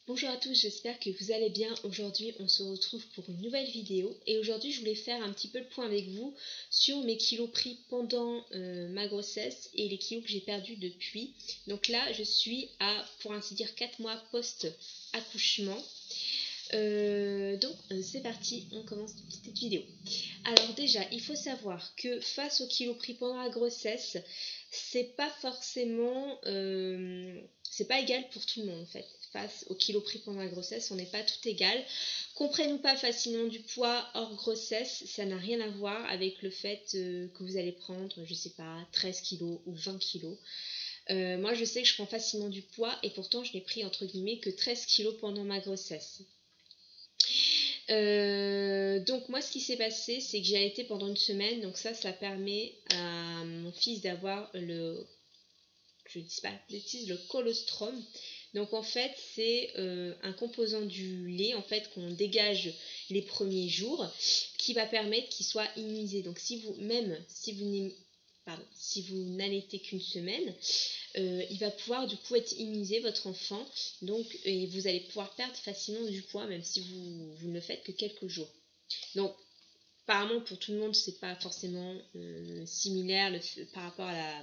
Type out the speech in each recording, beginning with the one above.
Bonjour à tous, j'espère que vous allez bien. Aujourd'hui, on se retrouve pour une nouvelle vidéo. Et aujourd'hui, je voulais faire un petit peu le point avec vous sur mes kilos pris pendant ma grossesse et les kilos que j'ai perdus depuis. Donc là, je suis à, pour ainsi dire, 4 mois post-accouchement. C'est parti, on commence cette vidéo. Alors déjà, il faut savoir que face aux kilos pris pendant la grossesse, c'est pas forcément... c'est pas égal pour tout le monde en fait. Face aux kilos pris pendant la grossesse, on n'est pas tout égal. Comprenez-nous pas facilement du poids hors grossesse, ça n'a rien à voir avec le fait que vous allez prendre, je sais pas, 13 kilos ou 20 kilos. Moi je sais que je prends facilement du poids et pourtant je n'ai pris entre guillemets que 13 kilos pendant ma grossesse. Donc moi ce qui s'est passé c'est que j'ai allaité pendant une semaine, donc ça permet à mon fils d'avoir le, je ne dis pas de bêtises, le colostrum. Donc en fait c'est un composant du lait en fait qu'on dégage les premiers jours qui va permettre qu'il soit immunisé. Donc si vous n'allaitez qu'une semaine, il va pouvoir du coup être immunisé votre enfant, donc et vous allez pouvoir perdre facilement du poids même si vous ne le faites que quelques jours. Donc apparemment pour tout le monde c'est pas forcément similaire par rapport à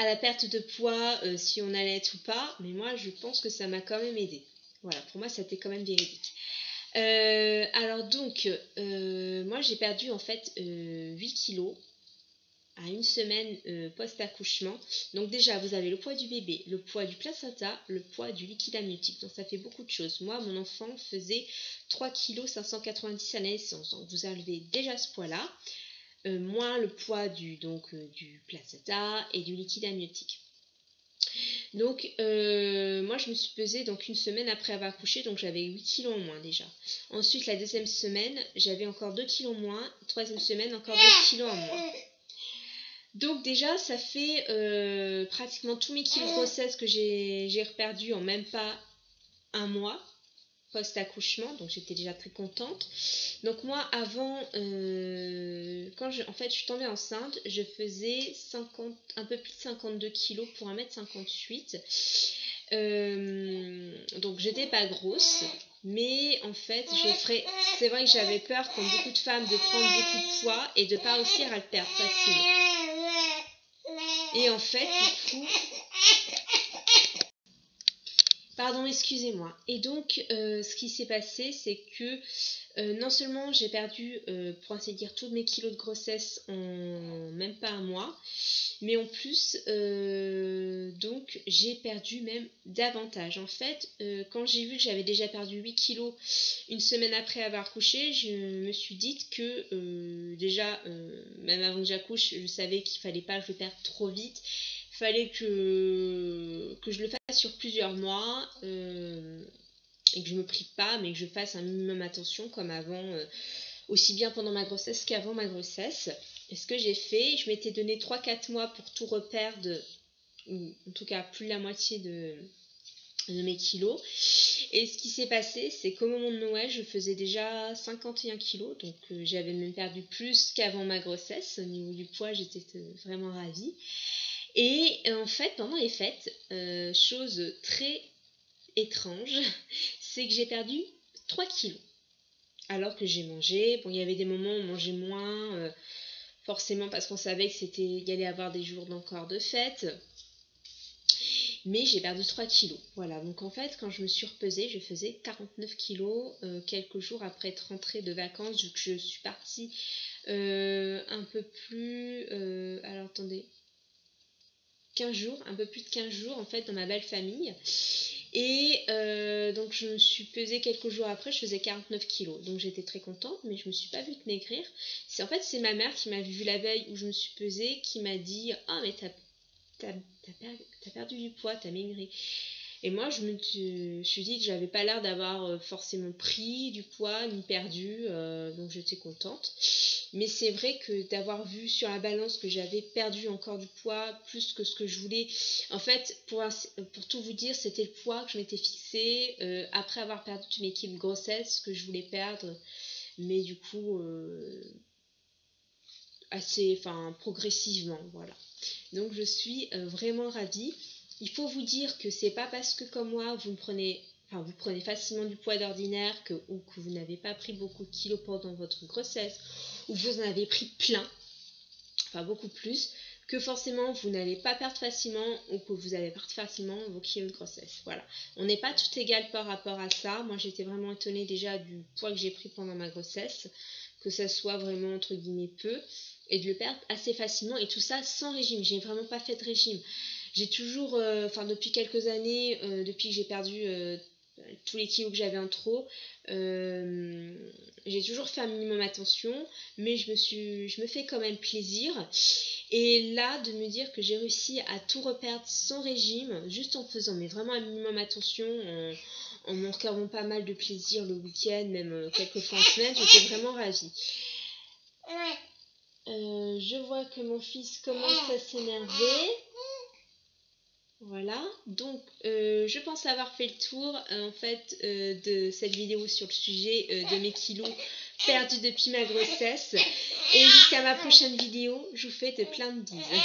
la perte de poids si on allaite ou pas, mais moi je pense que ça m'a quand même aidé. Voilà, pour moi ça était quand même véridique. Moi j'ai perdu en fait 8 kilos à une semaine post-accouchement. Donc déjà, vous avez le poids du bébé, le poids du placenta, le poids du liquide amniotique. Donc ça fait beaucoup de choses. Moi, mon enfant faisait 3,590 kg à la naissance. Donc vous avez déjà ce poids-là, moins le poids du placenta et du liquide amniotique. Donc moi je me suis pesée donc une semaine après avoir accouché, donc j'avais 8 kilos en moins déjà. Ensuite la deuxième semaine j'avais encore 2 kilos en moins, troisième semaine encore 2 kilos en moins. Donc déjà ça fait pratiquement tous mes kilos de grossesse que j'ai reperdus en même pas un mois post-accouchement, donc j'étais déjà très contente. Donc moi avant, en fait je suis tombée enceinte, je faisais un peu plus de 52 kilos pour 1m58. Donc j'étais pas grosse, mais en fait c'est vrai que j'avais peur comme beaucoup de femmes de prendre beaucoup de poids et de pas réussir à le perdre facilement. Et en fait du coup, pardon, excusez-moi. Et donc, ce qui s'est passé, c'est que non seulement j'ai perdu, pour ainsi dire, tous mes kilos de grossesse en même pas un mois, mais en plus, donc, j'ai perdu même davantage. En fait, quand j'ai vu que j'avais déjà perdu 8 kilos une semaine après avoir couché, je me suis dit que déjà, même avant que j'accouche, je savais qu'il fallait pas que je perde trop vite. Fallait que je le fasse sur plusieurs mois et que je me prive pas, mais que je fasse un minimum attention comme avant, aussi bien pendant ma grossesse qu'avant ma grossesse. Et ce que j'ai fait, je m'étais donné 3-4 mois pour tout reperdre, ou en tout cas plus de la moitié de mes kilos. Et ce qui s'est passé, c'est qu'au moment de Noël, je faisais déjà 51 kilos, donc j'avais même perdu plus qu'avant ma grossesse. Au niveau du poids, j'étais vraiment ravie. Et en fait, pendant les fêtes, chose très étrange, c'est que j'ai perdu 3 kilos. Alors que j'ai mangé, bon, il y avait des moments où on mangeait moins, forcément parce qu'on savait qu'il y allait avoir des jours d'encore de fête. Mais j'ai perdu 3 kilos. Voilà, donc en fait, quand je me suis repesée, je faisais 49 kilos quelques jours après être rentrée de vacances, vu que je suis partie un peu plus... alors attendez... 15 jours, un peu plus de 15 jours en fait dans ma belle famille. Et donc je me suis pesée quelques jours après, je faisais 49 kilos. Donc j'étais très contente, mais je me suis pas vue maigrir. En fait, c'est ma mère qui m'a vue la veille où je me suis pesée, qui m'a dit « Ah, mais t'as perdu du poids, t'as maigri. » Et moi, je me suis dit que j'avais pas l'air d'avoir forcément pris du poids ni perdu, donc j'étais contente. Mais c'est vrai que d'avoir vu sur la balance que j'avais perdu encore du poids, plus que ce que je voulais. En fait, pour tout vous dire, c'était le poids que je m'étais fixé après avoir perdu toute mes kilos de grossesse que je voulais perdre. Mais du coup, progressivement, voilà. Donc je suis vraiment ravie. il faut vous dire que c'est pas parce que comme moi vous prenez facilement du poids d'ordinaire ou que vous n'avez pas pris beaucoup de kilos pendant votre grossesse ou que vous en avez pris plein, enfin beaucoup plus, que forcément vous n'allez pas perdre facilement ou que vous allez perdre facilement vos kilos de grossesse. Voilà, on n'est pas tout égal par rapport à ça. Moi j'étais vraiment étonnée déjà du poids que j'ai pris pendant ma grossesse, que ça soit vraiment entre guillemets peu, et de le perdre assez facilement, et tout ça sans régime. J'ai vraiment pas fait de régime. J'ai toujours, depuis quelques années, depuis que j'ai perdu tous les kilos que j'avais en trop, j'ai toujours fait un minimum attention, mais je me fais quand même plaisir. Et là, de me dire que j'ai réussi à tout reperdre sans régime, juste en faisant mais vraiment un minimum attention, en me regardant pas mal de plaisir le week-end, même quelques fois en semaine, j'étais vraiment ravie. Je vois que mon fils commence à s'énerver. Voilà, donc je pense avoir fait le tour en fait de cette vidéo sur le sujet de mes kilos perdus depuis ma grossesse. Et jusqu'à ma prochaine vidéo, je vous fais de plein de bises.